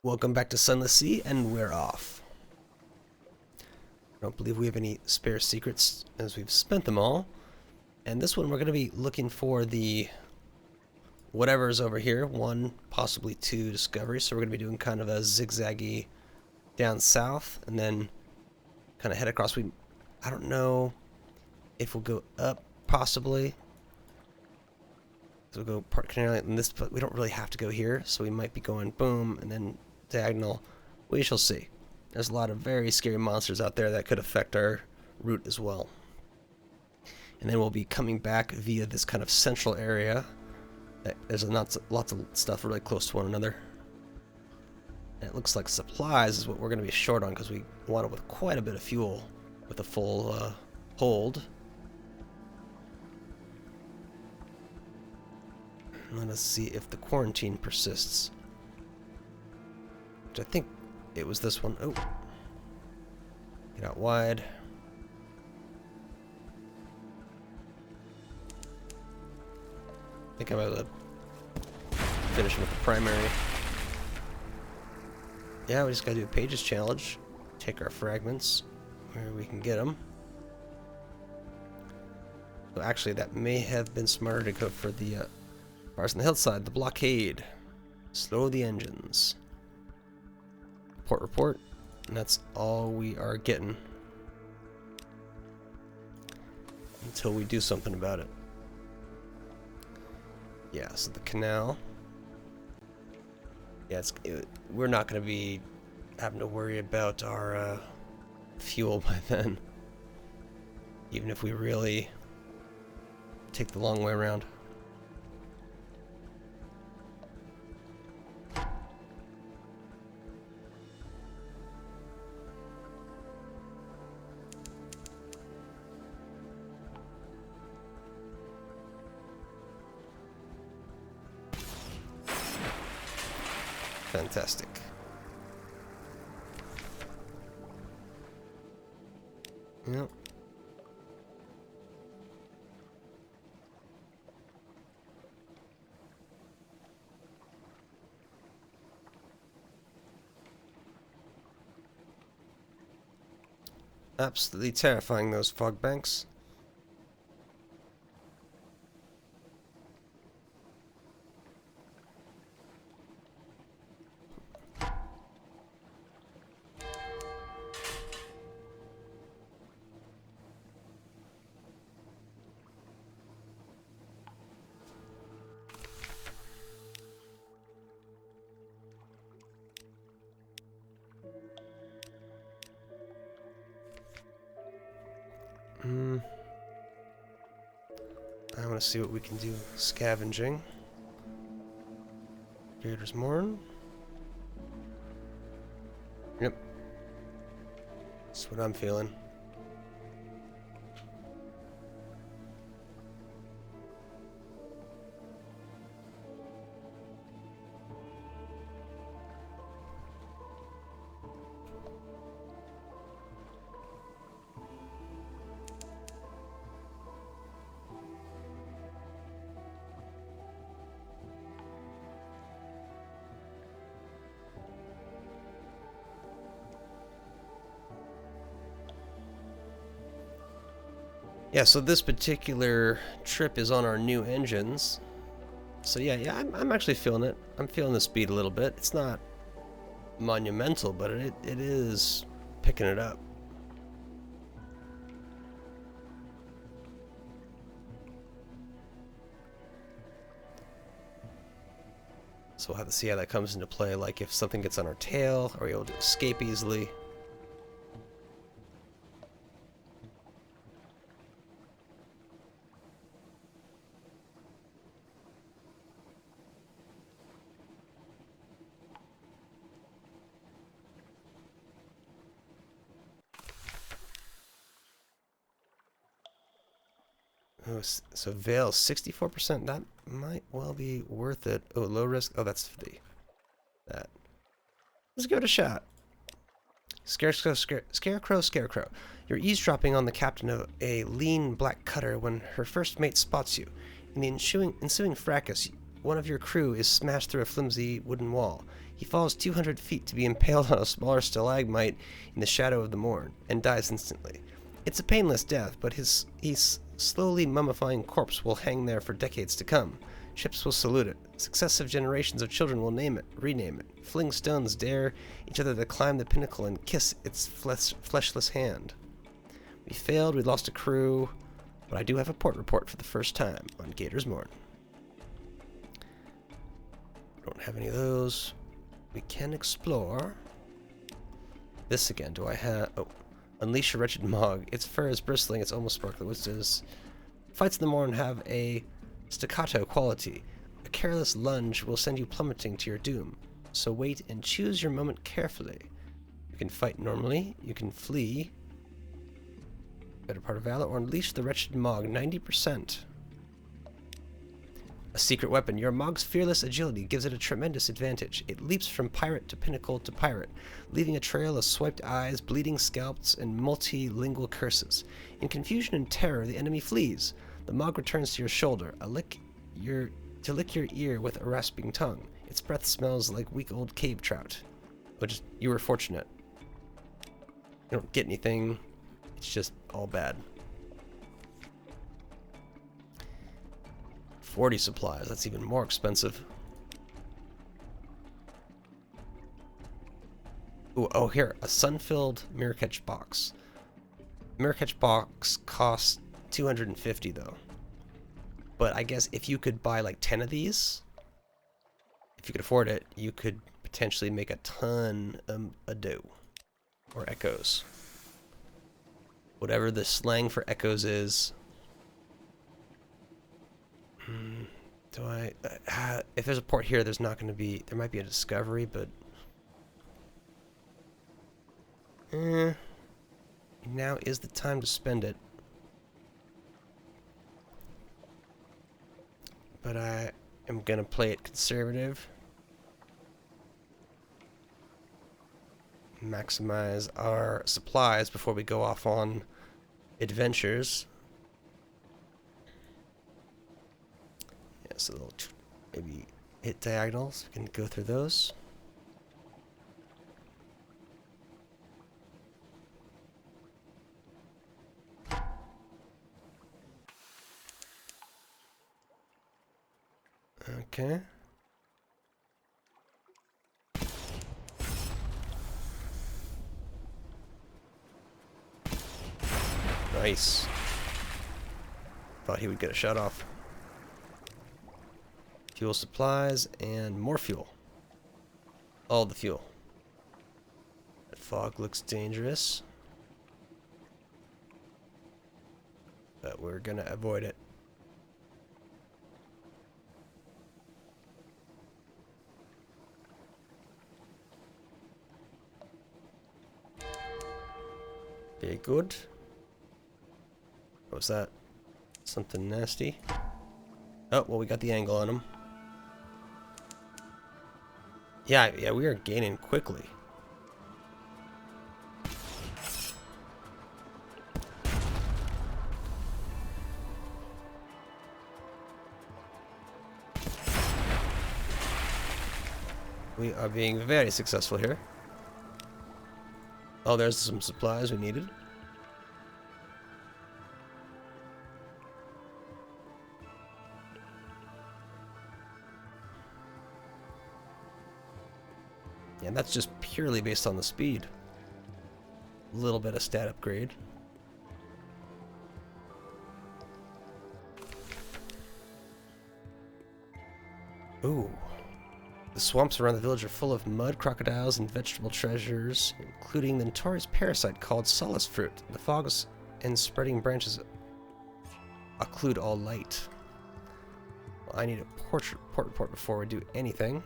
Welcome back to Sunless Sea, and we're off. I don't believe we have any spare secrets, as we've spent them all. And this one, we're going to be looking for the whatever's over here. 1, possibly 2 discoveries. So we're going to be doing kind of a zigzaggy down south, and then kind of head across. I don't know if we'll go up, possibly. So we'll go Port Canary in this, but we don't really have to go here. So we might be going boom, and then diagonal. We shall see. There's a lot of very scary monsters out there that could affect our route as well. And then we'll be coming back via this kind of central area. There's lots of stuff really close to one another. And it looks like supplies is what we're going to be short on, because we want it with quite a bit of fuel with a full hold. Let us see if the quarantine persists. I think it was this one. Oh. Get out wide. I think I'm able to finish with the primary. Yeah, we just gotta do a pages challenge. Take our fragments where we can get them. So actually, that may have been smarter to go for the bars on the hillside. The blockade. Slow the engines. Port report, and that's all we are getting until we do something about it. Yeah, so the canal. Yeah, we're not going to be having to worry about our fuel by then, even if we really take the long way around. Fantastic. Yep. Absolutely terrifying, those fog banks. I want to see what we can do scavenging. Creator's Morn. Yep. That's what I'm feeling. Yeah, so this particular trip is on our new engines. So yeah, I'm actually feeling it. I'm feeling the speed a little bit. It's not monumental, but it is picking it up. So we'll have to see how that comes into play, like if something gets on our tail, are we able to escape easily? Oh, so Veil 64%. That might well be worth it. Oh, low risk. Oh, that's that. Let's give it a shot. Scarecrow. You're eavesdropping on the captain of a lean black cutter when her first mate spots you. In the ensuing fracas, one of your crew is smashed through a flimsy wooden wall. He falls 200 feet to be impaled on a smaller stalagmite in the shadow of the morn, and dies instantly. It's a painless death, but his slowly mummifying corpse will hang there for decades to come. Ships will salute it. Successive generations of children will name it, rename it. Fling stones dare each other to climb the pinnacle and kiss its fleshless hand. We failed, we lost a crew, but I do have a port report for the first time on Gator's Morn. Don't have any of those. We can explore. This again, do I have... Oh. Unleash a wretched Mog. Its fur is bristling, it's almost sparkling. What's this? Fights in the morn have a staccato quality. A careless lunge will send you plummeting to your doom. So wait and choose your moment carefully. You can fight normally, you can flee. Better part of valor, or unleash the wretched Mog, 90%. A secret weapon. Your Mog's fearless agility gives it a tremendous advantage. It leaps from pirate to pinnacle to pirate, leaving a trail of swiped eyes, bleeding scalps, and multilingual curses. In confusion and terror, the enemy flees. The Mog returns to your shoulder, to lick your ear with a rasping tongue. Its breath smells like weak old cave trout. Which, you were fortunate. You don't get anything. It's just all bad. 40 supplies, that's even more expensive. Ooh, oh here, a sun-filled mirror catch box. Mirror catch box costs 250 though. But I guess if you could buy like 10 of these, if you could afford it, you could potentially make a ton of dough. Or echoes. Whatever the slang for echoes is. Do I... if there's a port here, there's not going to be... There might be a discovery, but... now is the time to spend it. But I am going to play it conservative. Maximize our supplies before we go off on adventures. So they'll maybe hit diagonals. We can go through those. Okay. Nice. Thought he would get a shut off. Fuel supplies and more fuel. All the fuel. That fog looks dangerous. But we're gonna avoid it. Very good. What was that? Something nasty? Oh, well, we got the angle on him. Yeah, we are gaining quickly. We are being very successful here. Oh, there's some supplies we needed. And that's just purely based on the speed. A little bit of stat upgrade. Ooh. The swamps around the village are full of mud, crocodiles, and vegetable treasures, including the notorious parasite called Sunless fruit. The fogs and spreading branches occlude all light. Well, I need a port report before we do anything.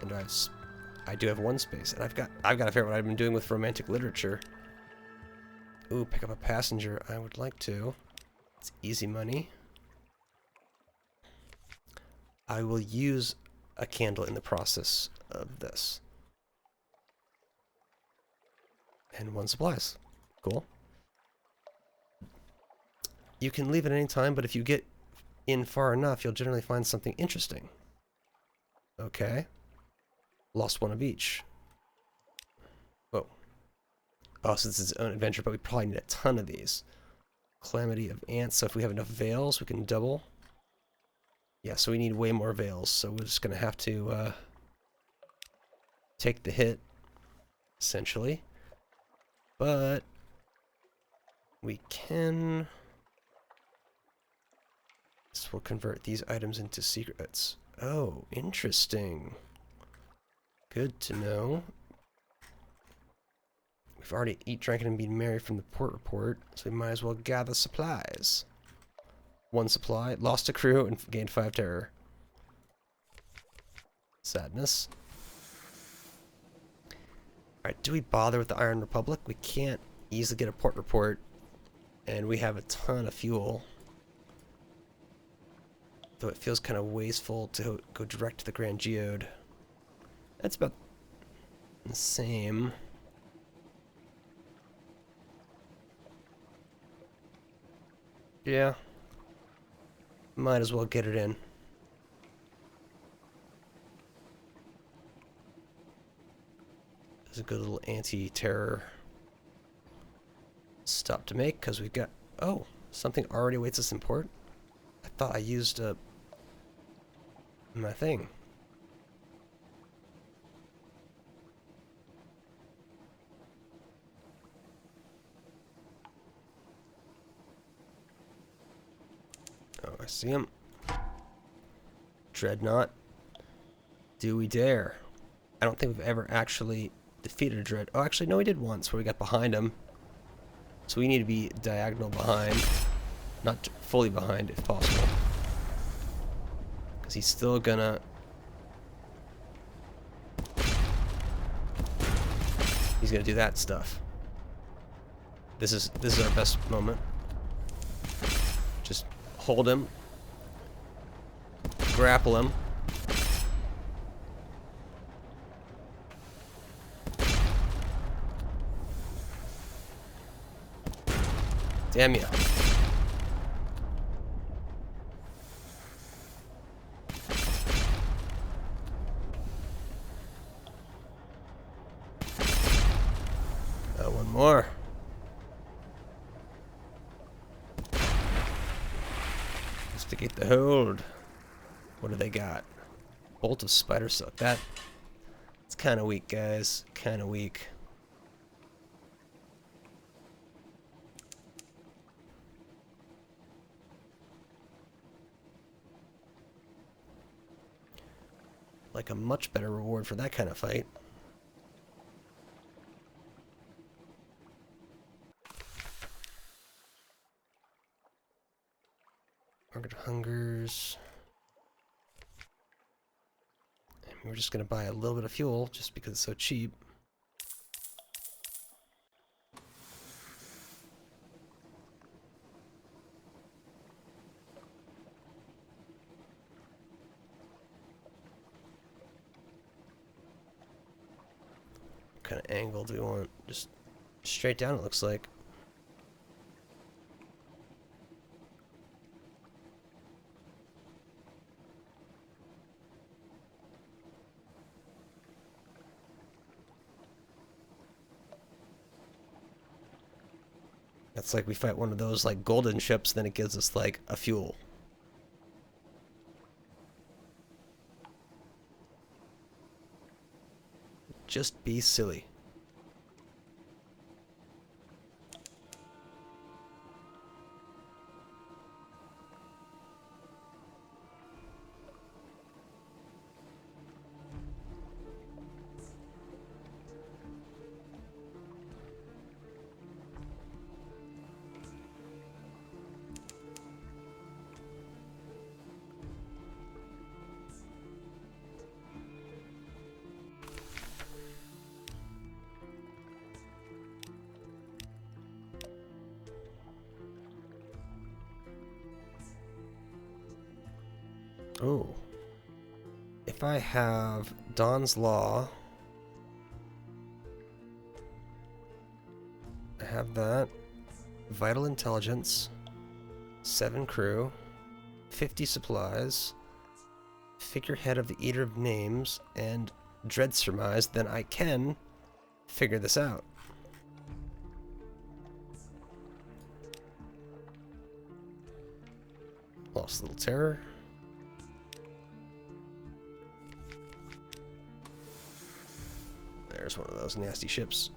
And I do have one space, and I've got to figure out what I've been doing with romantic literature. Ooh, pick up a passenger. I would like to. It's easy money. I will use a candle in the process of this. And 1 supplies. Cool. You can leave at any time, but if you get in far enough, you'll generally find something interesting. Okay. Lost one of each. Whoa. Oh, so this is its own adventure, but we probably need a ton of these. Calamity of ants, so if we have enough veils, we can double. Yeah, so we need way more veils, so we're just going to have to take the hit, essentially. But we can... This will convert these items into secrets. Oh, interesting. Good to know. We've already eat, drank, and been merry from the port report, so we might as well gather supplies. 1 supply, lost a crew, and gained 5 terror. Sadness. Alright, do we bother with the Iron Republic? We can't easily get a port report, and we have a ton of fuel. Though it feels kind of wasteful to go direct to the Grand Geode. That's about the same. Yeah. Might as well get it in. There's a good little anti-terror stop to make, because we've got... Oh, something already awaits us in port? I thought I used my thing. Oh, I see him. Dreadnought. Do we dare? I don't think we've ever actually defeated a dread. Oh, actually, no, we did once where we got behind him. So we need to be diagonal behind. Not fully behind, if possible. Because he's still gonna... He's gonna do that stuff. This is our best moment. Just hold him. Grapple him. Damn ya. One more. Instigate the hold. What do they got? Bolt of spider silk. It's kind of weak, guys. Kind of weak. Like a much better reward for that kind of fight. Market hungers. And we're just going to buy a little bit of fuel just because it's so cheap. What kind of angle do we want? Just straight down, it looks like. It's like we fight one of those like golden ships, then it gives us like a fuel. Just be silly. Oh. If I have Dawn's Law, I have that. Vital Intelligence, 7 crew, 50 supplies, figurehead of the Eater of Names, and dread surmise, then I can figure this out. Lost Little Terror. There's one of those nasty ships.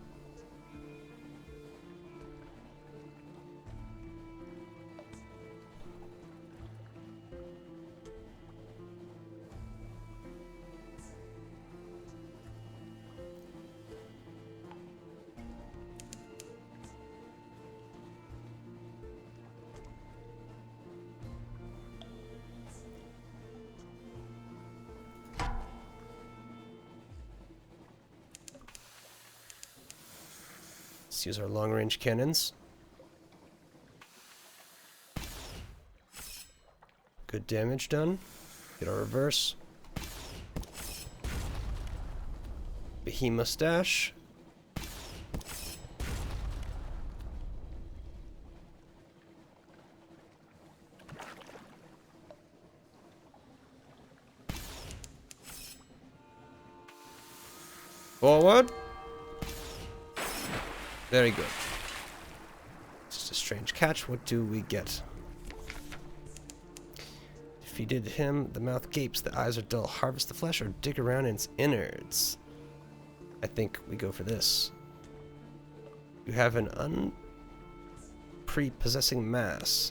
Let's use our long-range cannons. Good damage done. Get our reverse. Behemoth mustache. Forward. Very good. Just a strange catch. What do we get? Defeated him. The mouth gapes. The eyes are dull. Harvest the flesh or dig around in its innards. I think we go for this. You have an unprepossessing mass.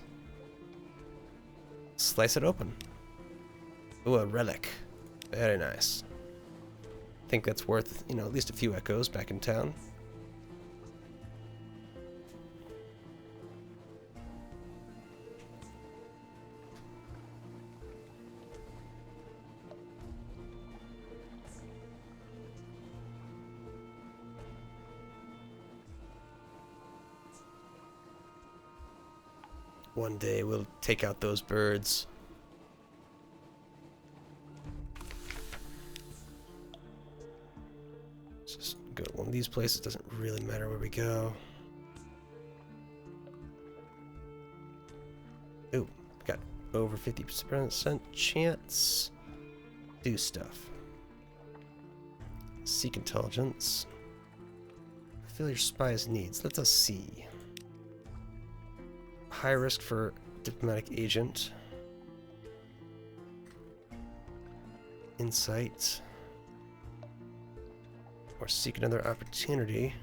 Slice it open. Ooh, a relic. Very nice. I think that's worth, you know, at least a few echoes back in town. One day we'll take out those birds. Let's just go to one of these places. Doesn't really matter where we go. Ooh, got over 50% chance. Do stuff. Seek intelligence. Fill your spy's needs. Let us see. High risk for diplomatic agent. Insight. Or seek another opportunity.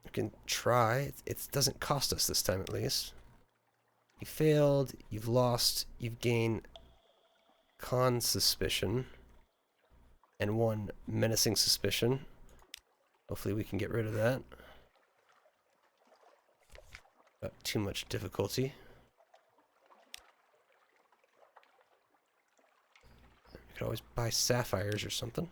You can try. It doesn't cost us this time, at least. You failed. You've lost. You've gained con suspicion. And one menacing suspicion. Hopefully we can get rid of that. Not too much difficulty. We could always buy sapphires or something.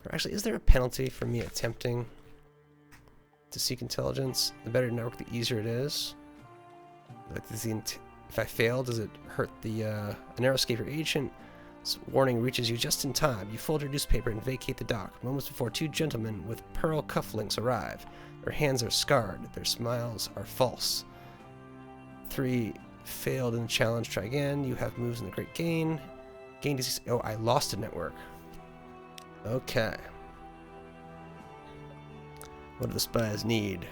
Or actually, is there a penalty for me attempting to seek intelligence? The better network, the easier it is. Like, if I fail, does it hurt the a narrow escape your agent? Warning reaches you just in time. You fold your newspaper and vacate the dock. Moments before, two gentlemen with pearl cufflinks arrive. Their hands are scarred. Their smiles are false. 3 failed in the challenge. Try again. You have moves in the Great Gain. Gain disease. Oh, I lost a network. Okay. What do the spies need?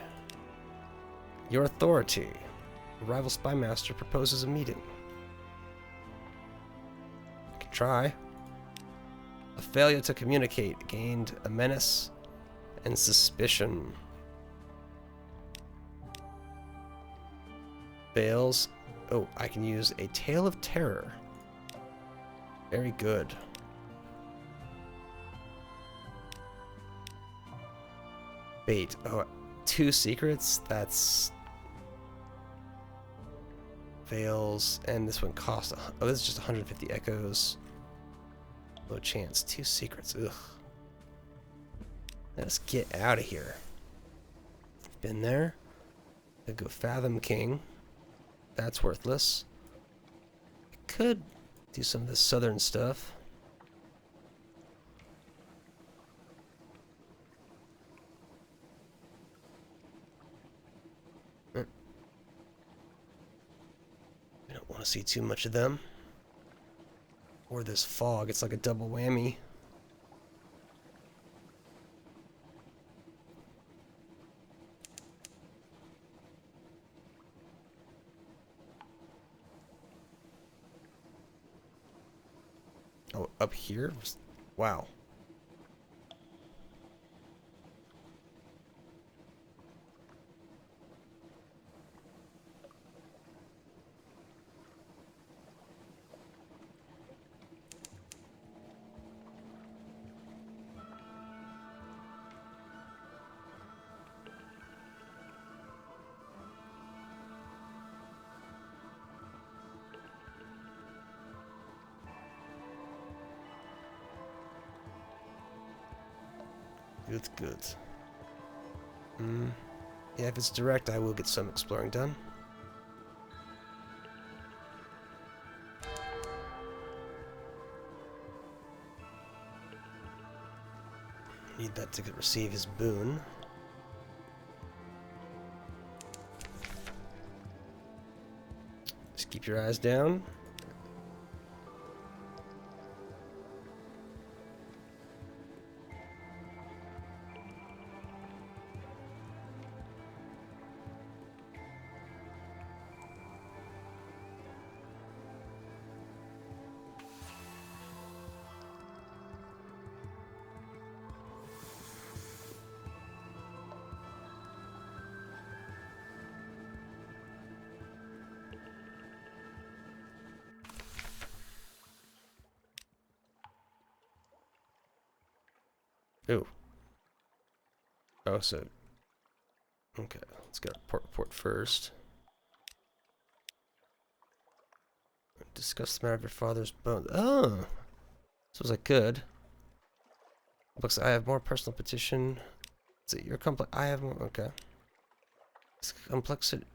Your authority. A rival spy master proposes a meeting. Try. A failure to communicate gained a menace and suspicion. Fails. Oh, I can use a tale of terror. Very good. Bait. Oh, 2 secrets? That's... Fails. And this one costs... Oh, this is just 150 echoes. Low chance. 2 secrets. Ugh. Let's get out of here. Been there. I'll go Fathom King. That's worthless. I could do some of this southern stuff. to see too much of them. Or this fog, it's like a double whammy. Oh, up here? Wow. Good, good. Yeah, if it's direct, I will get some exploring done. Need that to receive his boon. Just keep your eyes down. Ooh. Oh, so... Okay, let's get our port first. Discuss the matter of your father's bones. Oh! Suppose I could. Looks like I have more personal petition. Is it your complex? I have more... Okay. His complexity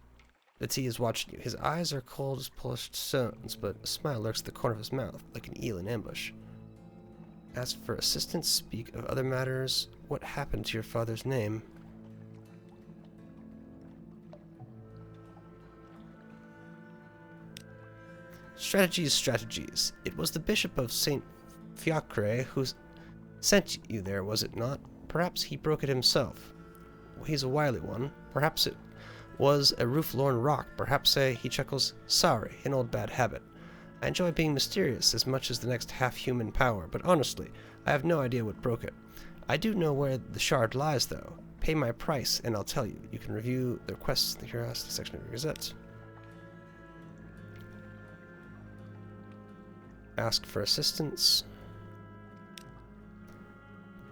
is watching you. His eyes are cold as polished stones, but a smile lurks at the corner of his mouth, like an eel in ambush. Ask for assistance, speak of other matters. What happened to your father's name? Strategies, strategies. It was the Bishop of St. Fiacre who sent you there, was it not? Perhaps he broke it himself. He's a wily one. Perhaps it was a roof-lorn rock. Perhaps he chuckles, sorry, an old bad habit. I enjoy being mysterious as much as the next half-human power, but honestly, I have no idea what broke it. I do know where the shard lies, though. Pay my price, and I'll tell you. You can review the requests in the Curiosity section of your Gazette. Ask for assistance.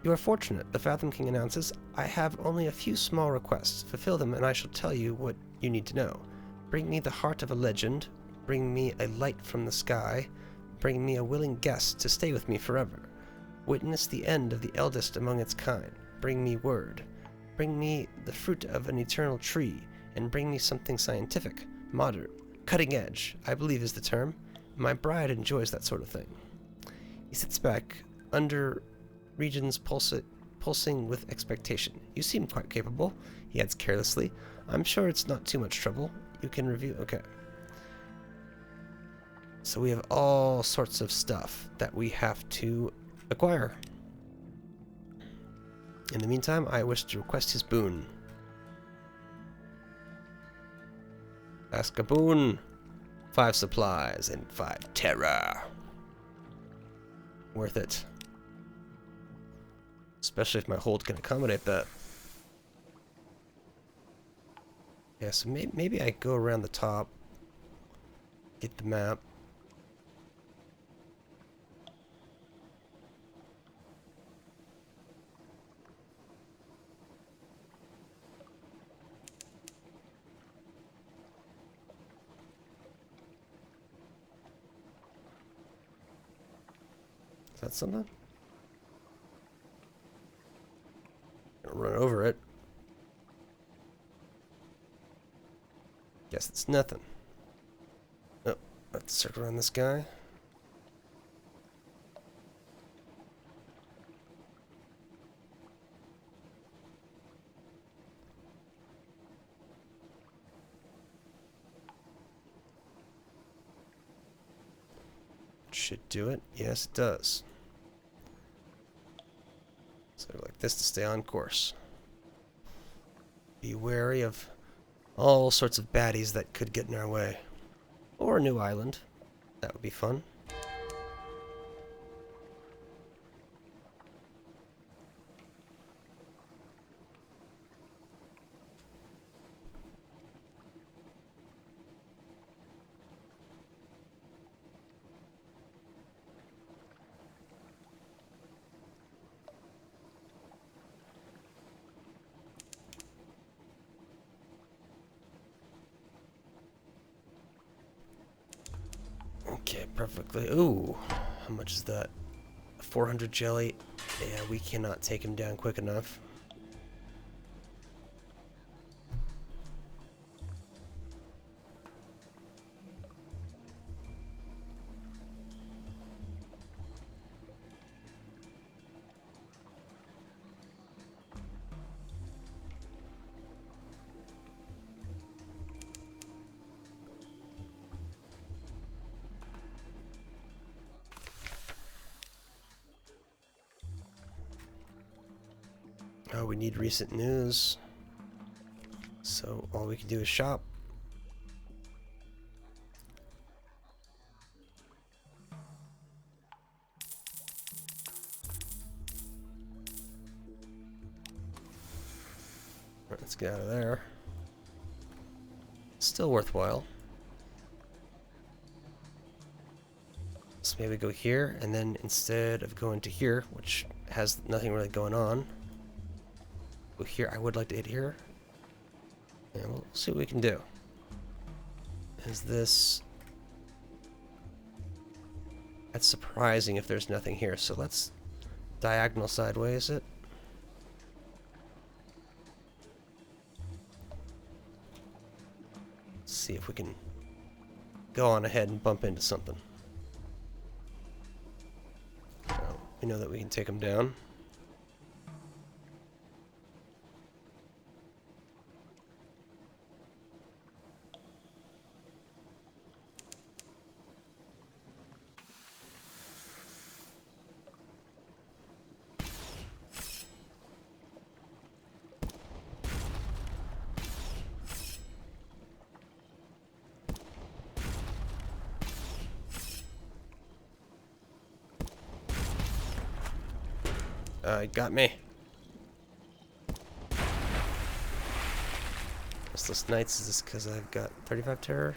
You are fortunate, the Fathom King announces. I have only a few small requests. Fulfill them, and I shall tell you what you need to know. Bring me the heart of a legend. Bring me a light from the sky. Bring me a willing guest to stay with me forever. Witness the end of the eldest among its kind. Bring me word. Bring me the fruit of an eternal tree. And bring me something scientific, modern, cutting edge, I believe is the term. My bride enjoys that sort of thing. He sits back, under regions pulsing with expectation. You seem quite capable, he adds carelessly. I'm sure it's not too much trouble. You can review... Okay. So we have all sorts of stuff that we have to acquire. In the meantime, I wish to request his boon. Ask a boon. 5 supplies and 5 terror. Worth it. Especially if my hold can accommodate that. Yeah, so maybe I go around the top. Get the map. Is that something? Run over it. Guess it's nothing. Oh, let's circle around this guy. Should do it. Yes, it does. So like this to stay on course. Be wary of all sorts of baddies that could get in our way. Or a new island. That would be fun. Okay, perfectly. Ooh, how much is that? 400 jelly. Yeah, we cannot take him down quick enough. Oh, we need recent news. So all we can do is shop. Right, let's get out of there. Still worthwhile. So maybe go here, and then instead of going to here, which has nothing really going on, go here. I would like to hit here. And we'll see what we can do. Is this... That's surprising if there's nothing here. So let's diagonal sideways it. Let's see if we can go on ahead and bump into something. So we know that we can take them down. It got me. Restless Nights, is this because I've got 35 terror?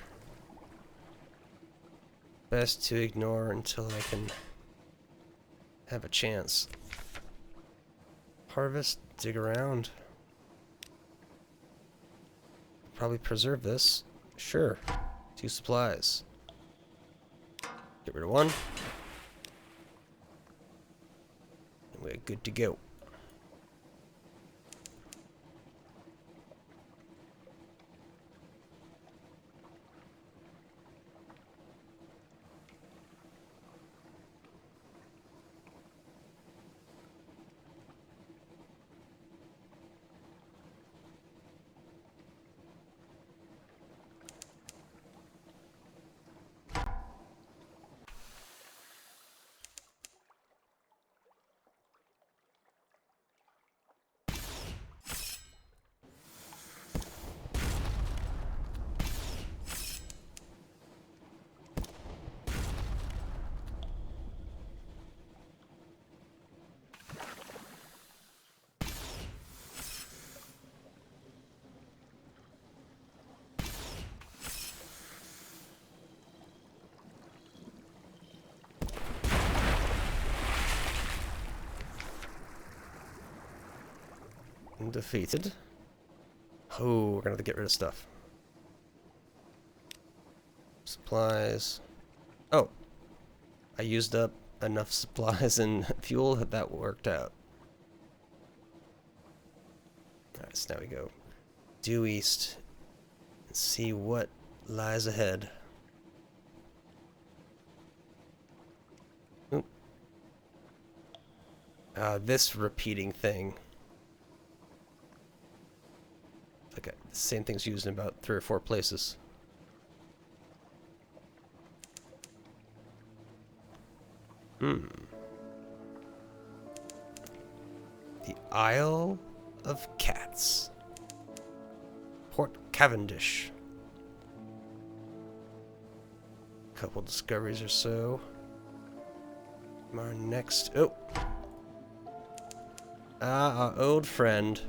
Best to ignore until I can have a chance. Harvest, dig around. Probably preserve this. Sure. 2 supplies. Get rid of 1. And we're good to go. Defeated. Oh, we're gonna have to get rid of stuff. Supplies. Oh, I used up enough supplies and fuel that worked out. Alright, so now we go due east and see what lies ahead. Oop. This repeating thing. Like the same thing's used in about 3 or 4 places. The Isle of Cats. Port Cavendish. Couple discoveries or so. Our next... Oh! Our old friend.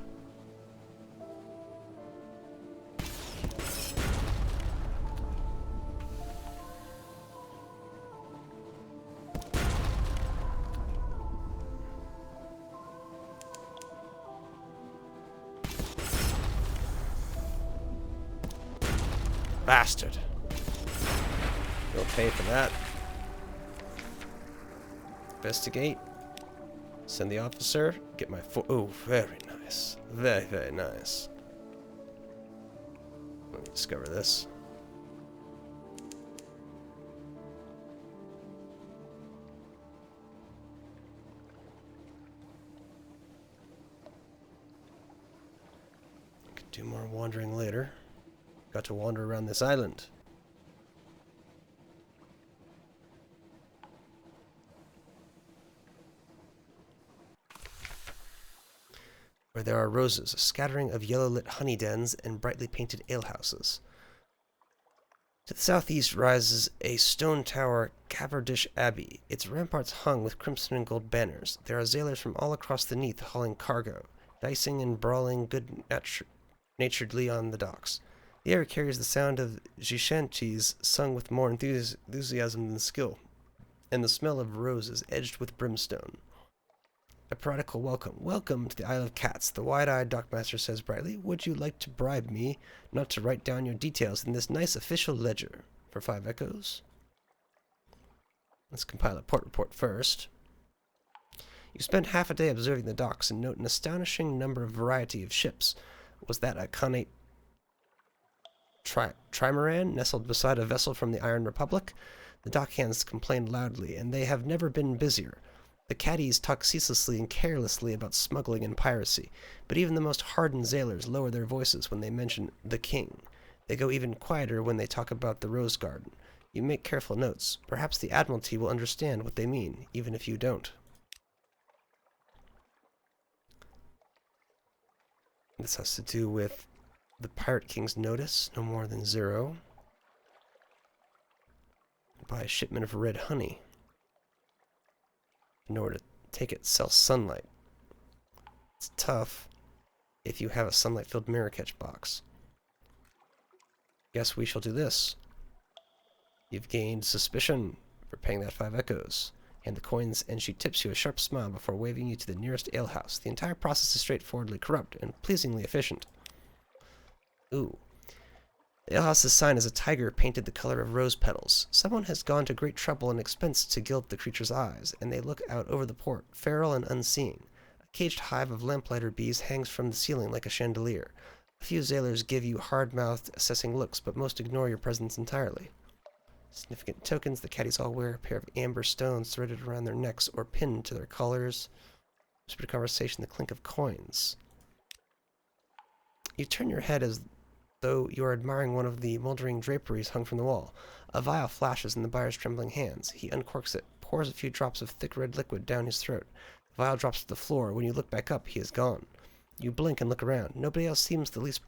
Bastard. You'll pay for that. Investigate. Send the officer. Get my oh, very nice. Very, very nice. Let me discover this. I could do more wandering later. Got to wander around this island. Where there are roses, a scattering of yellow-lit honey dens, and brightly painted alehouses. To the southeast rises a stone tower, Cavendish Abbey, its ramparts hung with crimson and gold banners. There are sailors from all across the Neath hauling cargo, dicing and brawling good-naturedly on the docks. The air carries the sound of chanties sung with more enthusiasm than skill, and the smell of roses edged with brimstone. A piratical welcome. Welcome to the Isle of Cats, the wide-eyed dockmaster says brightly. Would you like to bribe me not to write down your details in this nice official ledger? For 5 echoes. Let's compile a port report first. You spent half a day observing the docks and note an astonishing variety of ships. Was that a connate trimaran nestled beside a vessel from the Iron Republic? The dockhands complained loudly, and they have never been busier. The caddies talk ceaselessly and carelessly about smuggling and piracy, but even the most hardened sailors lower their voices when they mention the king. They go even quieter when they talk about the rose garden. You make careful notes. Perhaps the Admiralty will understand what they mean, even if you don't. This has to do with the Pirate King's notice, no more than 0. Buy a shipment of red honey. In order to take it, sell sunlight. It's tough if you have a sunlight-filled mirror catch box. Guess we shall do this. You've gained suspicion for paying that 5 echoes. Hand the coins, and she tips you a sharp smile before waving you to the nearest alehouse. The entire process is straightforwardly corrupt and pleasingly efficient. Ooh. The alehouse's sign is a tiger painted the color of rose petals. Someone has gone to great trouble and expense to gild the creature's eyes, and they look out over the port, feral and unseeing. A caged hive of lamplighter bees hangs from the ceiling like a chandelier. A few sailors give you hard-mouthed, assessing looks, but most ignore your presence entirely. Significant tokens, the caddies all wear a pair of amber stones threaded around their necks or pinned to their collars. Whispered conversation, the clink of coins. You turn your head as though you are admiring one of the moldering draperies hung from the wall. A vial flashes in the buyer's trembling hands. He uncorks it, pours a few drops of thick red liquid down his throat. The vial drops to the floor. When you look back up, he is gone. You blink and look around. Nobody else seems the least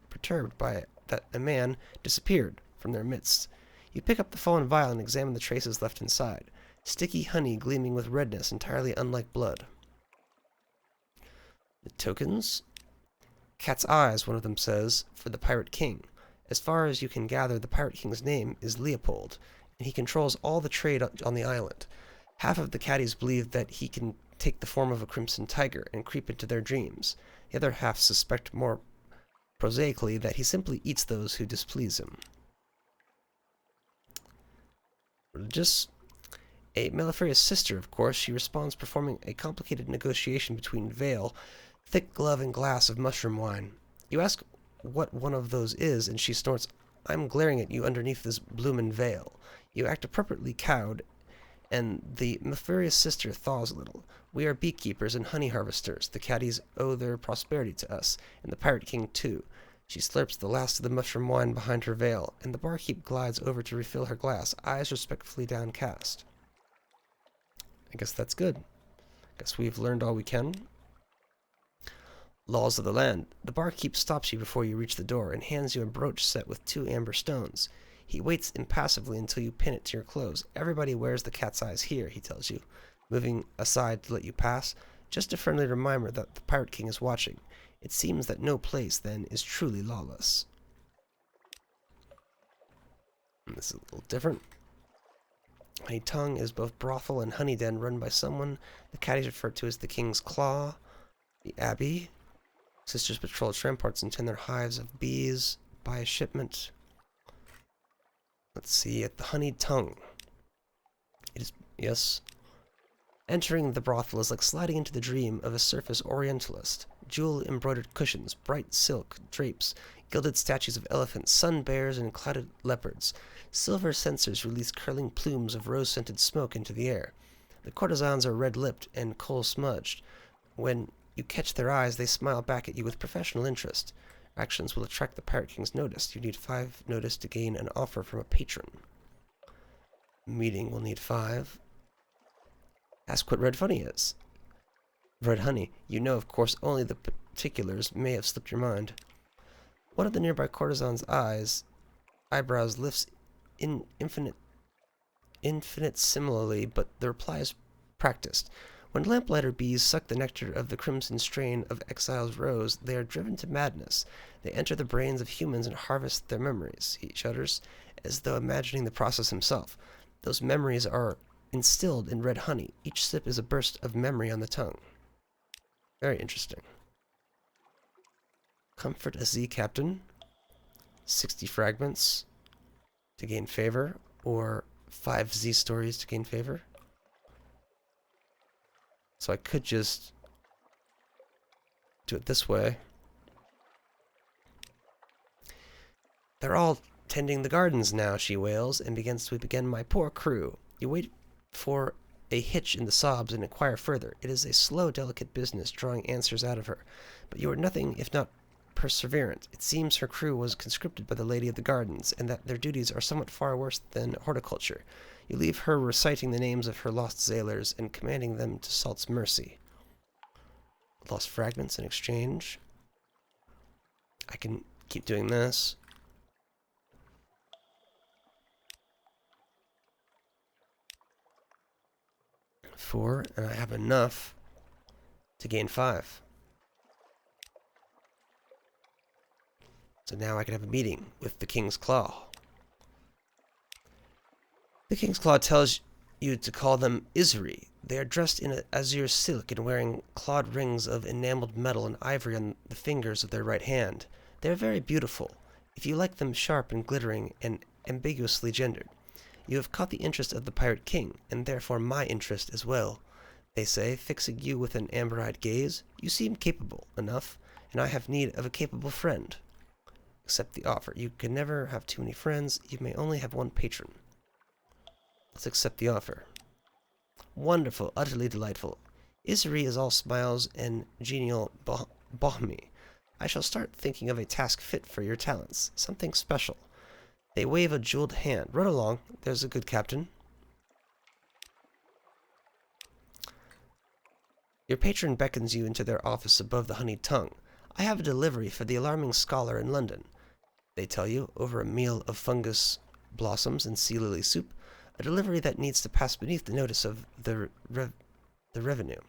perturbed by it, that a man disappeared from their midst. You pick up the fallen vial and examine the traces left inside. Sticky honey gleaming with redness, entirely unlike blood. The tokens? Cat's eyes, one of them says, for the Pirate King. As far as you can gather, the Pirate King's name is Leopold, and he controls all the trade on the island. Half of the caddies believe that he can take the form of a crimson tiger and creep into their dreams. The other half suspect more prosaically that he simply eats those who displease him. Religious? A mellifarious sister, of course. She responds performing a complicated negotiation between veil, thick glove, and glass of mushroom wine. You ask what one of those is, and she snorts, I'm glaring at you underneath this bloomin' veil. You act appropriately cowed, and the nefarious sister thaws a little. We are beekeepers and honey harvesters. The caddies owe their prosperity to us, and the Pirate King too. She slurps the last of the mushroom wine behind her veil, and the barkeep glides over to refill her glass, eyes respectfully downcast. I guess that's good. Guess we've learned all we can. Laws of the land. The barkeep stops you before you reach the door and hands you a brooch set with 2 amber stones. He waits impassively until you pin it to your clothes. Everybody wears the cat's eyes here, he tells you, moving aside to let you pass. Just a friendly reminder that the Pirate King is watching. It seems that no place, then, is truly lawless. And this is a little different. Honey Tongue is both brothel and honey den run by someone. The caddies referred to as the King's Claw. The Abbey. Sisters patrol ramparts and tend their hives of bees. Buy a shipment. Let's see, at the Honey Tongue. It is, yes. Entering the brothel is like sliding into the dream of a surface orientalist. Jewel-embroidered cushions, bright silk drapes, gilded statues of elephants, sun bears, and clouded leopards. Silver censers release curling plumes of rose-scented smoke into the air. The courtesans are red-lipped and coal-smudged. When you catch their eyes, they smile back at you with professional interest. Actions will attract the Pirate King's notice. You need 5 notice to gain an offer from a patron. Meeting will need 5. Ask what red honey is. Red honey. You know, of course, only the particulars may have slipped your mind. One of the nearby courtesan's eyebrows lifts infinitesimally, but the reply is practiced. When lamplighter bees suck the nectar of the crimson strain of exile's rose, they are driven to madness. They enter the brains of humans and harvest their memories. He shudders, as though imagining the process himself. Those memories are instilled in red honey. Each sip is a burst of memory on the tongue. Very interesting. Comfort a Z captain. 60 fragments to gain favor, or 5 Z stories to gain favor. So I could just do it this way. They're all tending the gardens now, she wails, and begins to sweep again. My poor crew. You wait for a hitch in the sobs and inquire further. It is a slow, delicate business, drawing answers out of her. But you are nothing if not perseverant. It seems her crew was conscripted by the Lady of the Gardens, and that their duties are somewhat far worse than horticulture. You leave her reciting the names of her lost sailors and commanding them to Salt's mercy. Lost fragments in exchange. I can keep doing this. Four, and I have enough to gain 5. So now I can have a meeting with the King's Claw. The King's Claw tells you to call them Isri. They are dressed in azure silk and wearing clawed rings of enameled metal and ivory on the fingers of their right hand. They are very beautiful, if you like them sharp and glittering and ambiguously gendered. You have caught the interest of the Pirate King, and therefore my interest as well. They say, fixing you with an amber-eyed gaze, you seem capable enough, and I have need of a capable friend. Accept the offer. You can never have too many friends. You may only have one patron. Let's accept the offer. Wonderful, utterly delightful. Isri is all smiles and genial bohemy. I shall start thinking of a task fit for your talents, something special. They wave a jeweled hand. Run along. There's a good captain. Your patron beckons you into their office above the Honey Tongue. I have a delivery for the alarming scholar in London. They tell you, over a meal of fungus blossoms and sea lily soup, a delivery that needs to pass beneath the notice of the revenue.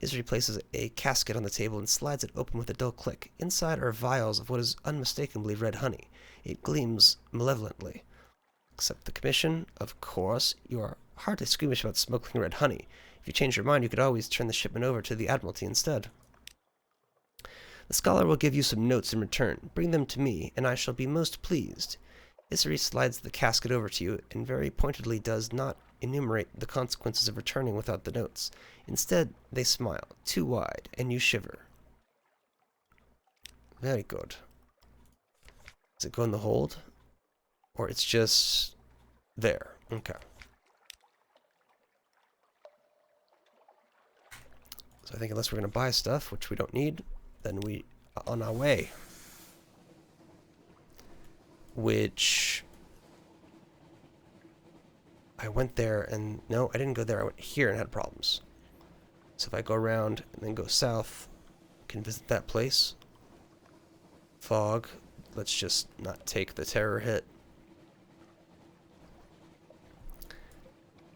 Isri places a casket on the table and slides it open with a dull click. Inside are vials of what is unmistakably red honey. It gleams malevolently. Accept the commission? Of course. You are hardly squeamish about smuggling red honey. If you change your mind, you could always turn the shipment over to the Admiralty instead. The scholar will give you some notes in return. Bring them to me, and I shall be most pleased. Isri slides the casket over to you, and very pointedly does not enumerate the consequences of returning without the notes. Instead, they smile, too wide, and you shiver. Very good. Does it go in the hold? Or it's just there? Okay. So I think unless we're going to buy stuff, which we don't need, then we are on our way. Which I I went there and... No, I didn't go there. I went here and had problems. So if I go around and then go south, I can visit that place. Fog. Let's just not take the terror hit.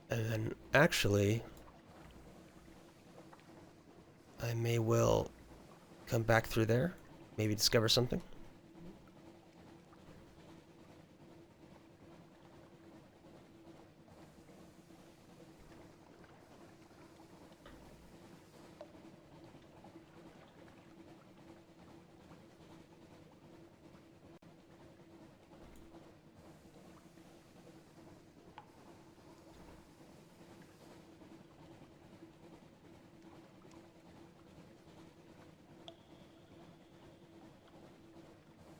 And then, actually, I may well come back through there. Maybe discover something.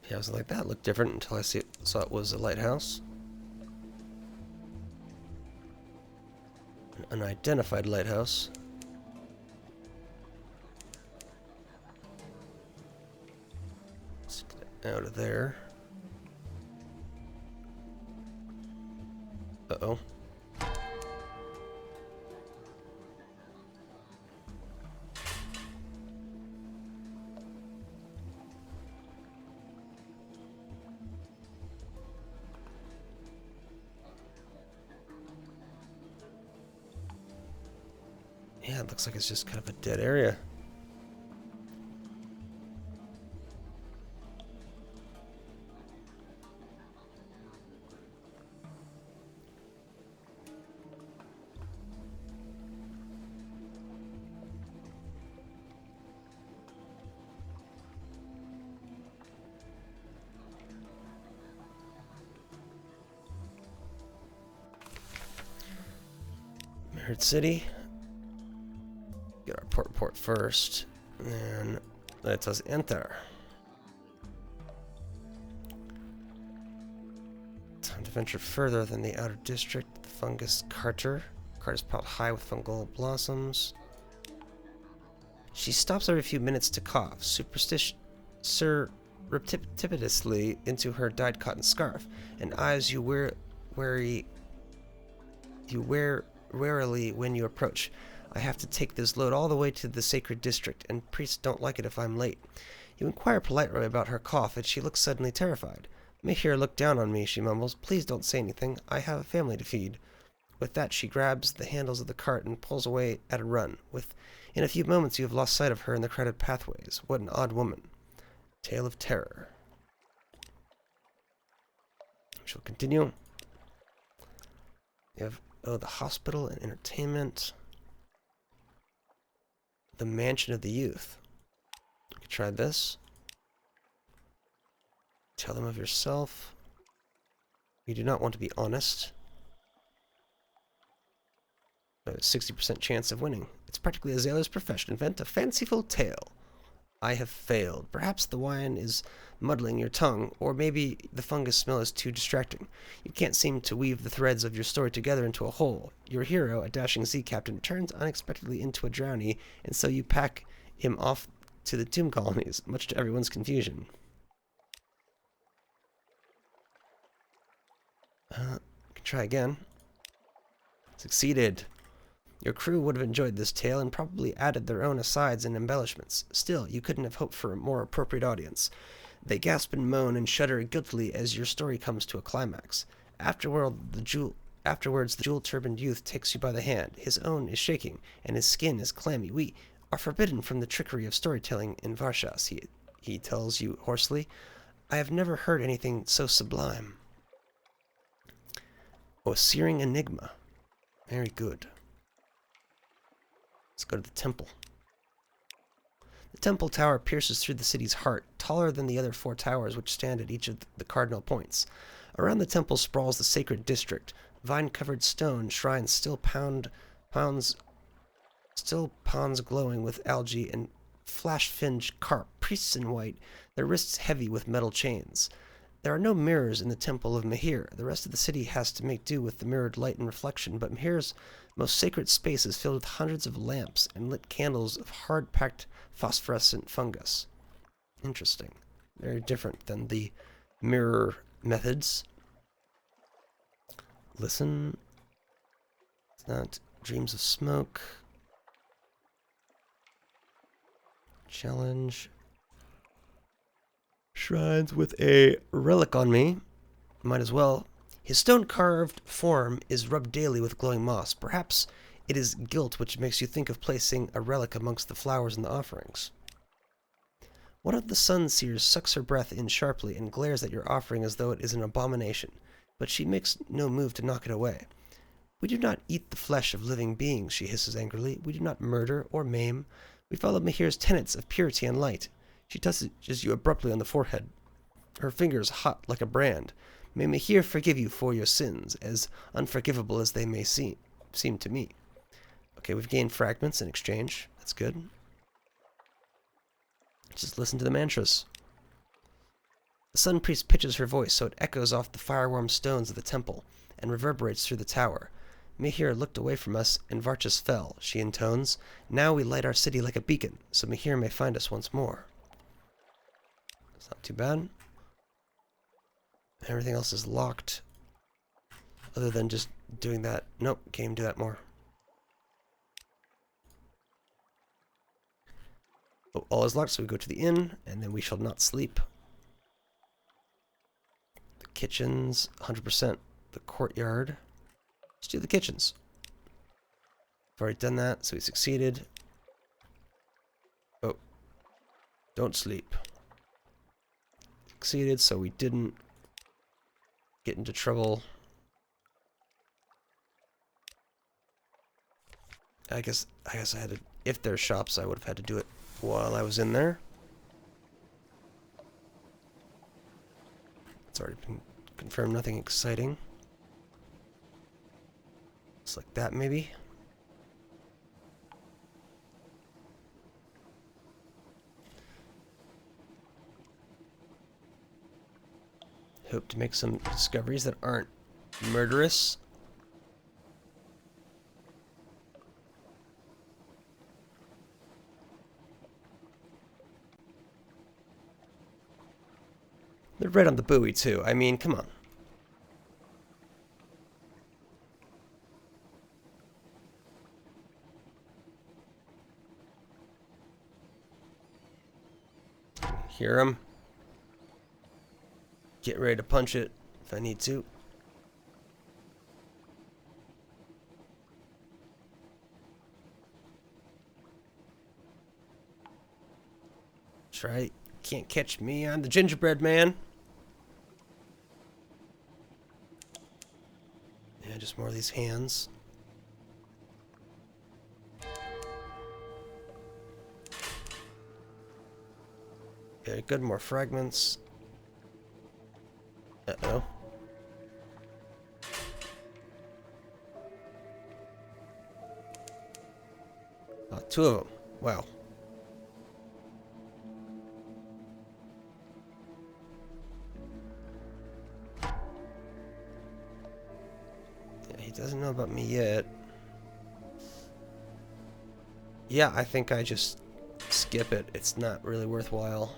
Yeah, I was like, that looked different until I saw it was a lighthouse. An unidentified lighthouse. Let's get out of there. Uh-oh. Yeah, it looks like it's just kind of a dead area. Mirrored City. Get our port first, and let us enter. Time to venture further than the outer district. The fungus Carter. Carter's piled high with fungal blossoms. She stops every few minutes to cough, surreptitiously into her dyed cotton scarf, and eyes you warily when you approach. I have to take this load all the way to the sacred district, and priests don't like it if I'm late. You inquire politely about her cough, and she looks suddenly terrified. Mahir looked down on me, she mumbles. Please don't say anything. I have a family to feed. With that, she grabs the handles of the cart and pulls away at a run. In a few moments, you have lost sight of her in the crowded pathways. What an odd woman. Tale of terror. We shall continue. You have, the hospital and entertainment. The mansion of the youth. You can try this. Tell them of yourself. You do not want to be honest. A 60% chance of winning. It's practically a sailor's profession. Invent a fanciful tale. I have failed. Perhaps the wine is muddling your tongue, or maybe the fungus smell is too distracting. You can't seem to weave the threads of your story together into a whole. Your hero, a dashing sea captain, turns unexpectedly into a drownie, and so you pack him off to the tomb colonies, much to everyone's confusion. Can try again. Succeeded. Your crew would have enjoyed this tale and probably added their own asides and embellishments. Still, you couldn't have hoped for a more appropriate audience. They gasp and moan and shudder guiltily as your story comes to a climax. Afterwards, the jewel-turbaned youth takes you by the hand. His own is shaking, and his skin is clammy. We are forbidden from the trickery of storytelling in Varshas, he tells you hoarsely. I have never heard anything so sublime. Oh, a searing enigma. Very good. Let's go to the temple. The temple tower pierces through the city's heart, taller than the other 4 towers which stand at each of the cardinal points. Around the temple sprawls the sacred district. Vine-covered stone shrines still ponds glowing with algae and flash-finned carp, priests in white, their wrists heavy with metal chains. There are no mirrors in the temple of Mahir. The rest of the city has to make do with the mirrored light and reflection, but Mahir's most sacred space is filled with hundreds of lamps and lit candles of hard-packed phosphorescent fungus. Interesting. Very different than the mirror methods. Listen. that? Dreams of smoke. Challenge. Shrines with a relic on me. Might as well. His stone-carved form is rubbed daily with glowing moss. Perhaps it is guilt which makes you think of placing a relic amongst the flowers and the offerings. One of the sun seers sucks her breath in sharply and glares at your offering as though it is an abomination, but she makes no move to knock it away. We do not eat the flesh of living beings, she hisses angrily. We do not murder or maim. We follow Mahir's tenets of purity and light. She touches you abruptly on the forehead, her fingers hot like a brand. May Mahir forgive you for your sins, as unforgivable as they may seem to me. Okay, we've gained fragments in exchange. That's good. Just listen to the mantras. The Sun Priest pitches her voice so it echoes off the fire-warm stones of the temple and reverberates through the tower. Mahir looked away from us, and Varchas fell, she intones. Now we light our city like a beacon, so Mahir may find us once more. It's not too bad. Everything else is locked. Other than just doing that. Nope, can't even do that more. Oh, all is locked, so we go to the inn, and then we shall not sleep. The kitchens, 100%. The courtyard. Let's do the kitchens. I've already done that, so we succeeded. Oh. Don't sleep. Succeeded, so we didn't get into trouble. I guess I had to, if there's shops, I would have had to do it while I was in there. It's already been confirmed, nothing exciting. It's like that, maybe. Hope to make some discoveries that aren't murderous. They're right on the buoy, too. I mean, come on. Hear him. Get ready to punch it if I need to. That's right. Can't catch me on the gingerbread man. Yeah, just more of these hands. Very good, more fragments. Uh-oh. Oh, two of them. Wow. Yeah, he doesn't know about me yet. Yeah, I think I just skip it. It's not really worthwhile.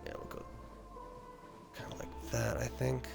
Yeah, we'll go kind of like that, I think.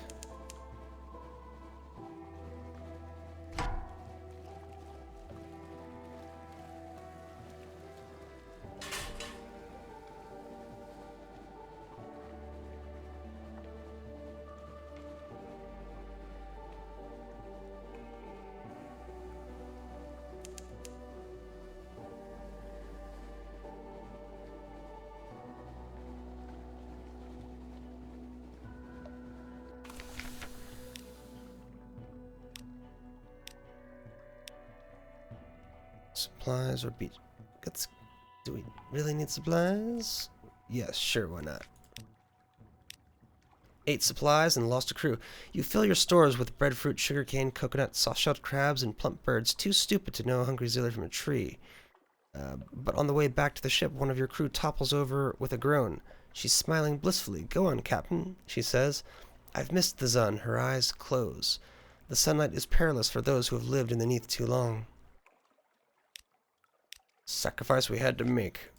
Supplies or beach. Do we really need supplies? Yes, sure, why not? 8 supplies and lost a crew. You fill your stores with breadfruit, sugarcane, coconut, soft-shelled crabs, and plump birds too stupid to know a hungry zilly from a tree. But on the way back to the ship, one of your crew topples over with a groan. She's smiling blissfully. Go on, Captain, she says. I've missed the sun. Her eyes close. The sunlight is perilous for those who have lived in the neath too long. Sacrifice we had to make.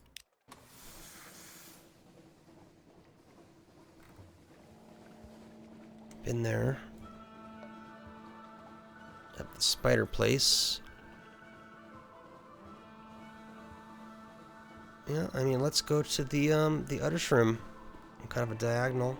Been there. At the spider place. Yeah, I mean, let's go to the udder shrimp. Kind of a diagonal.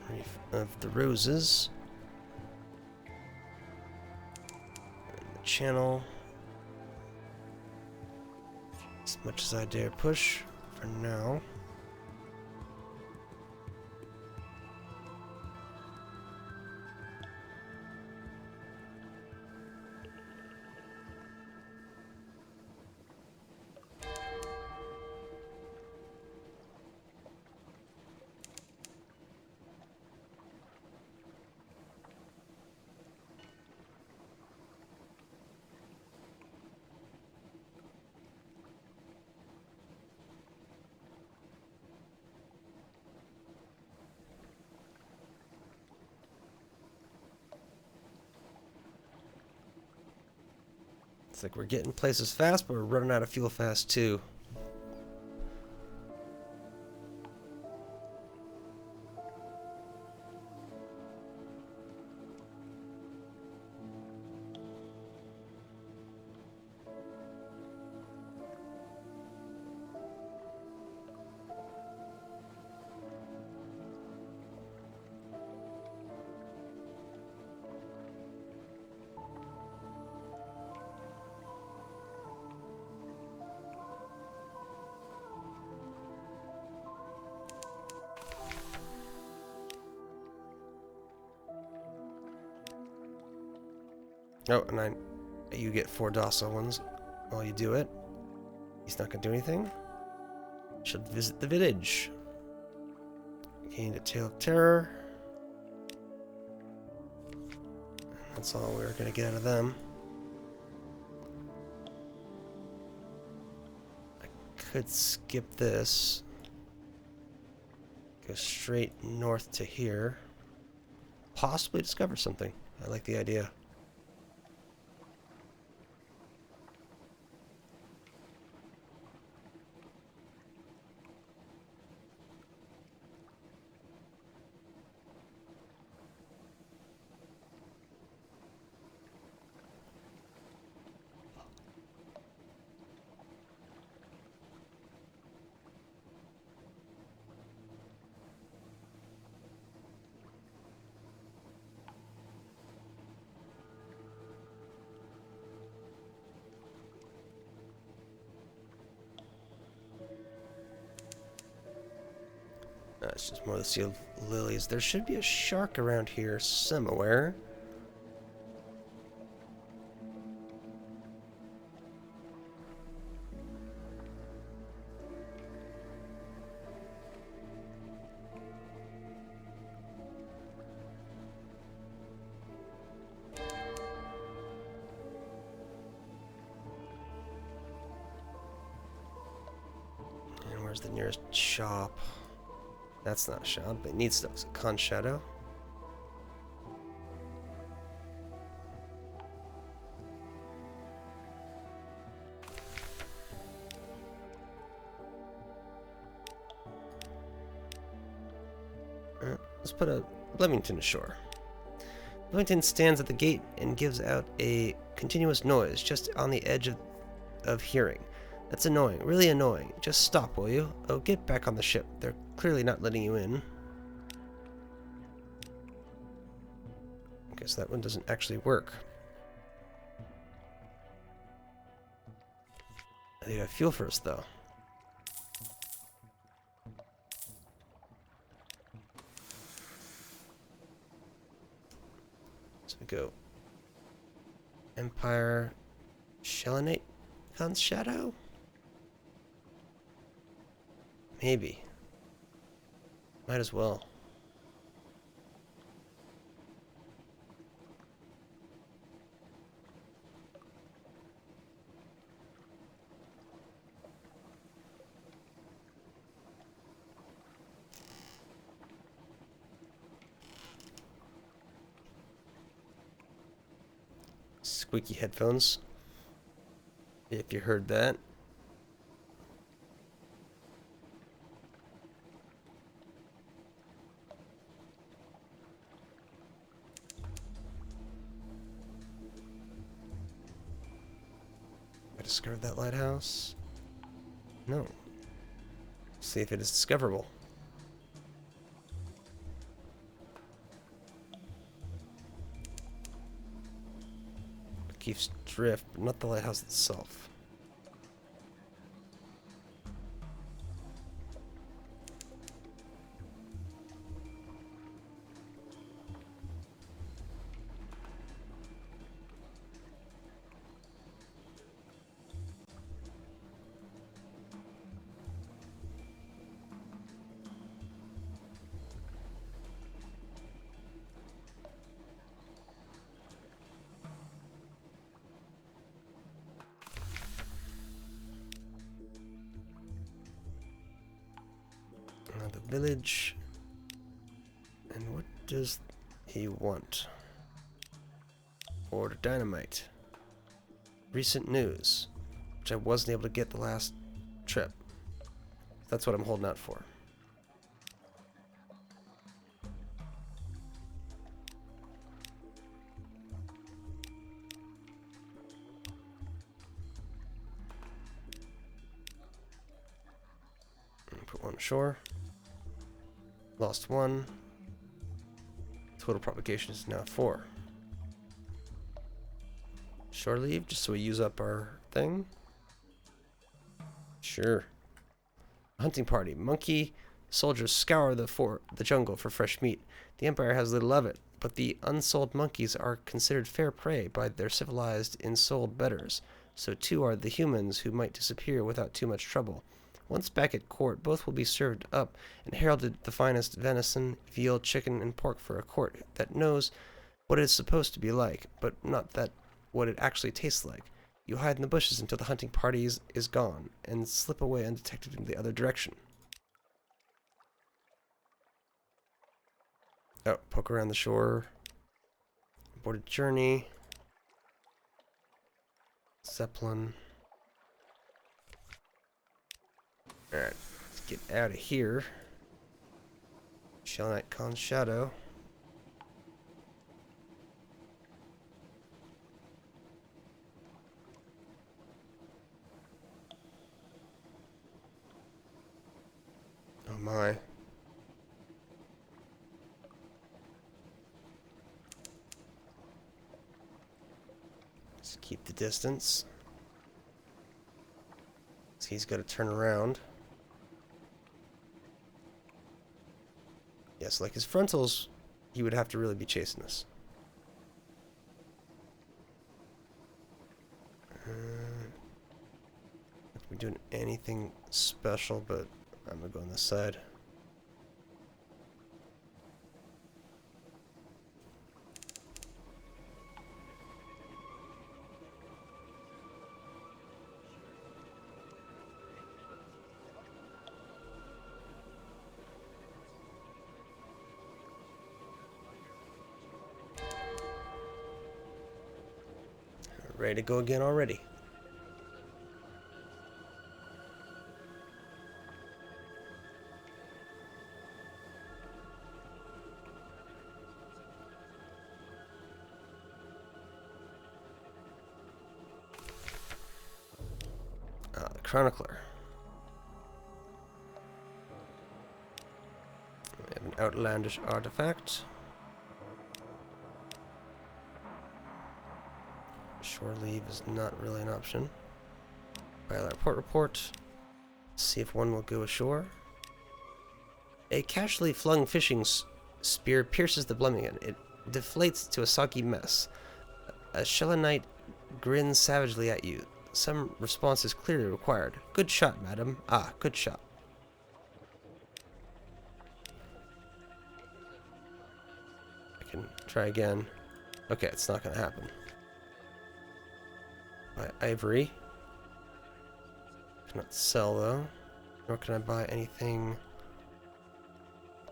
Reef of the Roses. And the channel. As much as I dare push for now. It's like we're getting places fast, but we're running out of fuel fast too. Oh, and you get 4 docile ones while you do it. He's not gonna do anything. Should visit the village. Gained a tale of terror. That's all we're gonna get out of them. I could skip this. Go straight north to here. Possibly discover something. I like the idea. It's just more of the sea of lilies. There should be a shark around here somewhere. And where's the nearest shop? That's not a shop. It needs stuff. It's a con shadow. Let's put a Leamington ashore. Leamington stands at the gate and gives out a continuous noise just on the edge of hearing. That's annoying, really annoying. Just stop, will you? Oh, get back on the ship. They're clearly not letting you in. I guess that one doesn't actually work. I need a fuel first, though. So we go Empire Shellinate Con's Shadow. Maybe. Might as well. Squeaky headphones. If you heard that. I discovered that lighthouse. No. See if it is discoverable. It keeps drift, but not the lighthouse itself. The village. And what does he want? Order dynamite. Recent news, which I wasn't able to get the last trip. That's what I'm holding out for. Put one ashore. Lost one. Total propagation is now 4. Shore leave, just so we use up our thing. Sure. Hunting party. Monkey soldiers scour the jungle for fresh meat. The Empire has little of it, but the unsold monkeys are considered fair prey by their civilized, ensouled betters. So too are the humans, who might disappear without too much trouble. Once back at court, both will be served up and heralded the finest venison, veal, chicken, and pork for a court that knows what it is supposed to be like, but not that what it actually tastes like. You hide in the bushes until the hunting party is gone, and slip away undetected in the other direction. Oh, poke around the shore. Aborted journey. Zeppelin. Alright, let's get out of here. Shell Knight Khan's Shadow. Oh my. Let's keep the distance. So he's got to turn around. Yes, like his frontals, he would have to really be chasing us. Not be doing anything special, but I'm gonna go on this side. Ready to go again already. The Chronicler. We have an outlandish artifact. Shore leave is not really an option. File our port report. See if one will go ashore. A casually flung fishing spear pierces the Blemmingen. It deflates to a soggy mess. A Shellonite grins savagely at you. Some response is clearly required. Good shot, madam. Ah, good shot. Try again. Okay, it's not gonna happen. Buy ivory. Cannot sell though. Nor can I buy anything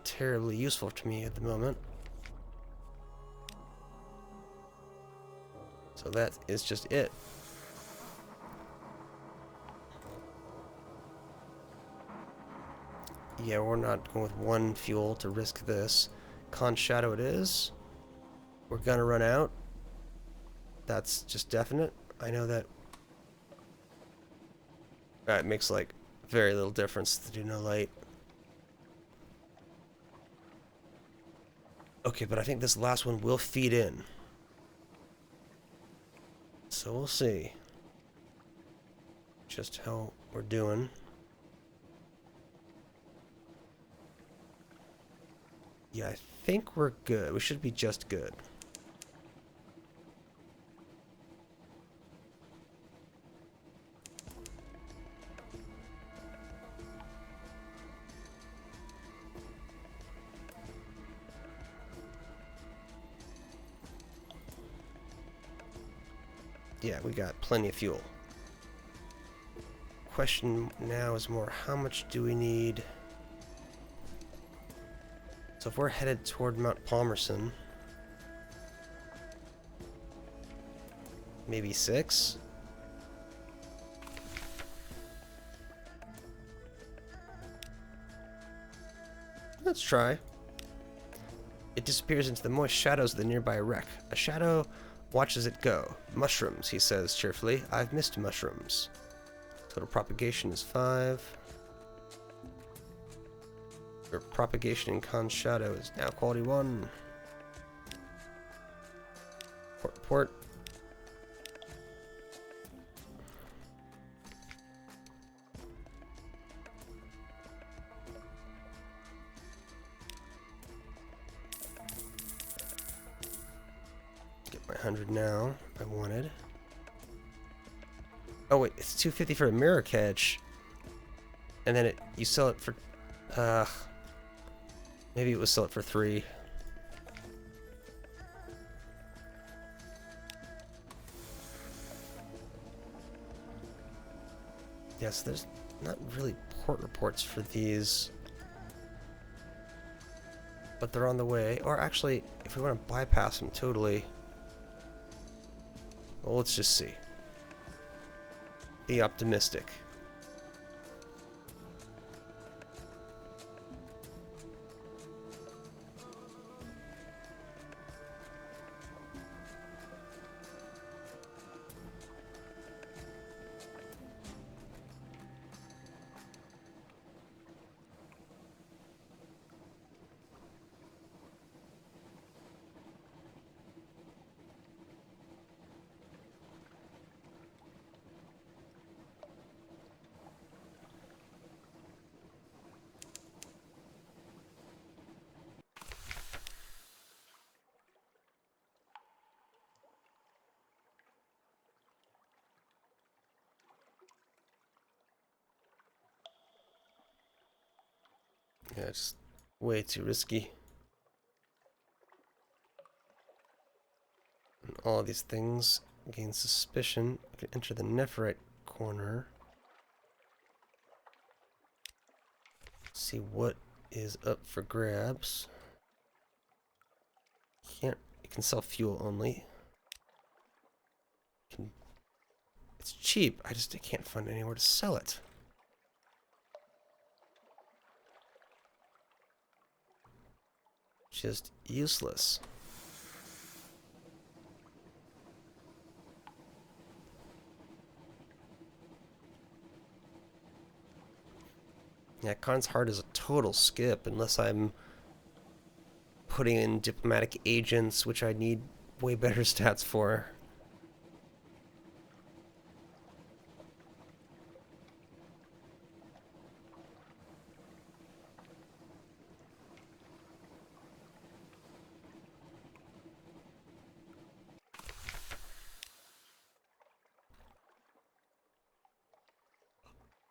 terribly useful to me at the moment. So that is just it. Yeah, we're not going with one fuel to risk this. Con shadow it is. We're gonna run out. That's just definite. I know that. It makes like very little difference to do no light. Okay, but I think this last one will feed in. So we'll see just how we're doing. Yeah, I think we're good. We should be just good. Yeah, we got plenty of fuel. Question now is more, how much do we need? So if we're headed toward Mount Palmerston, maybe 6? Let's try. It disappears into the moist shadows of the nearby wreck. A shadow watches it go. Mushrooms, he says cheerfully. I've missed mushrooms. Total propagation is 5. Or propagation in con shadow is now quality 1. Port. Get my 100 now. I wanted. Oh wait, it's 250 for a mirror catch, and then you sell it for. Maybe it was sell it for 3. Yes, there's not really port reports for these, but they're on the way. Or actually, if we want to bypass them totally, well, let's just see. Be optimistic. Yeah, it's way too risky. And all of these things gain suspicion. I can enter the Nephrite corner. See what is up for grabs. You can sell fuel only. It's cheap. I can't find anywhere to sell it. Just useless. Yeah, Khan's Heart is a total skip unless I'm putting in diplomatic agents, which I need way better stats for.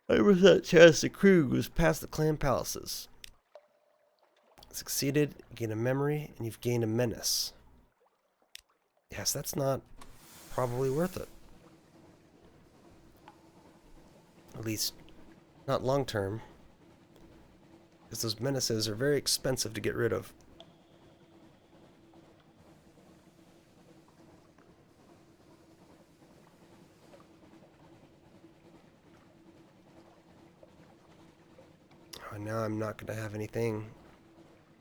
I was that chance the crew was past the clan palaces. Succeeded, gain a memory, and you've gained a menace. Yes, that's not probably worth it. At least, not long term. Because those menaces are very expensive to get rid of. Oh, now I'm not going to have anything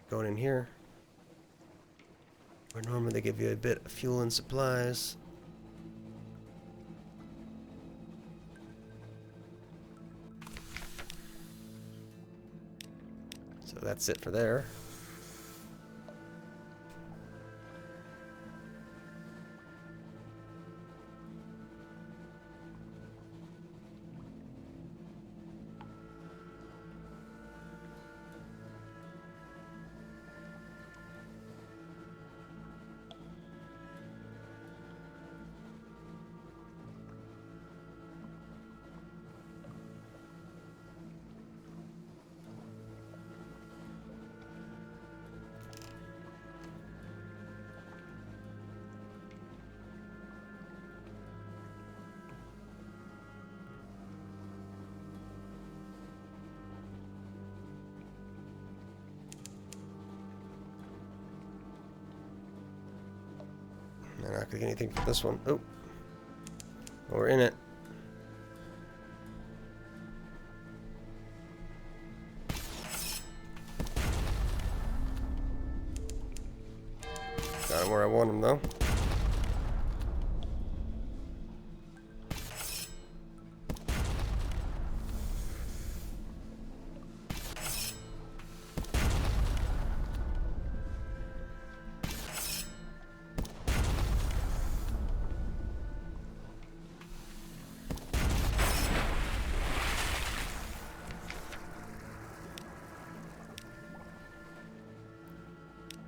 going in here. Where normally they give you a bit of fuel and supplies. So that's it for there. I'm not gonna get anything for this one. Oh, we're in it. Got him where I want him though.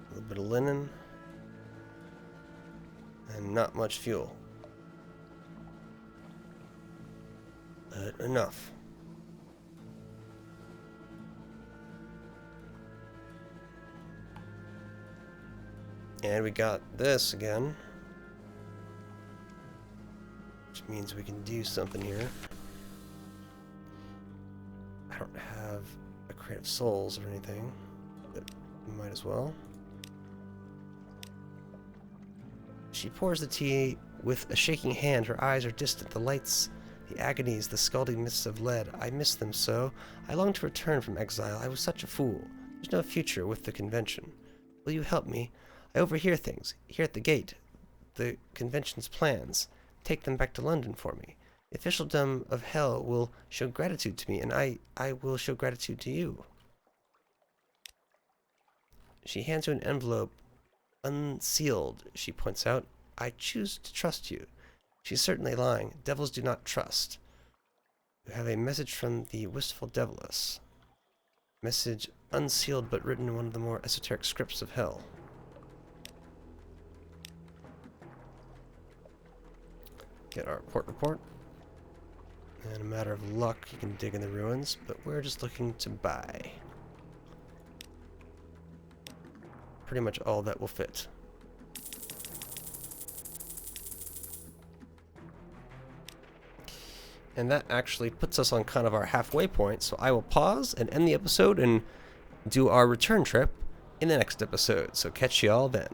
A little bit of linen. And not much fuel. But enough. And we got this again. Which means we can do something here. I don't have a crate of souls or anything, but we might as well. She pours the tea with a shaking hand. Her eyes are distant. The lights, the agonies, the scalding mists of lead. I miss them so. I long to return from exile. I was such a fool. There's no future with the convention. Will you help me? I overhear things. Here at the gate. The convention's plans. Take them back to London for me. The officialdom of hell will show gratitude to me, and I will show gratitude to you. She hands you an envelope. Unsealed, she points out. I choose to trust you. She's certainly lying. Devils do not trust. You have a message from the wistful deviless. Message unsealed but written in one of the more esoteric scripts of hell. Get our port report. And a matter of luck, you can dig in the ruins, but we're just looking to buy. Pretty much all that will fit. And that actually puts us on kind of our halfway point, so I will pause and end the episode and do our return trip in the next episode. So catch y'all then.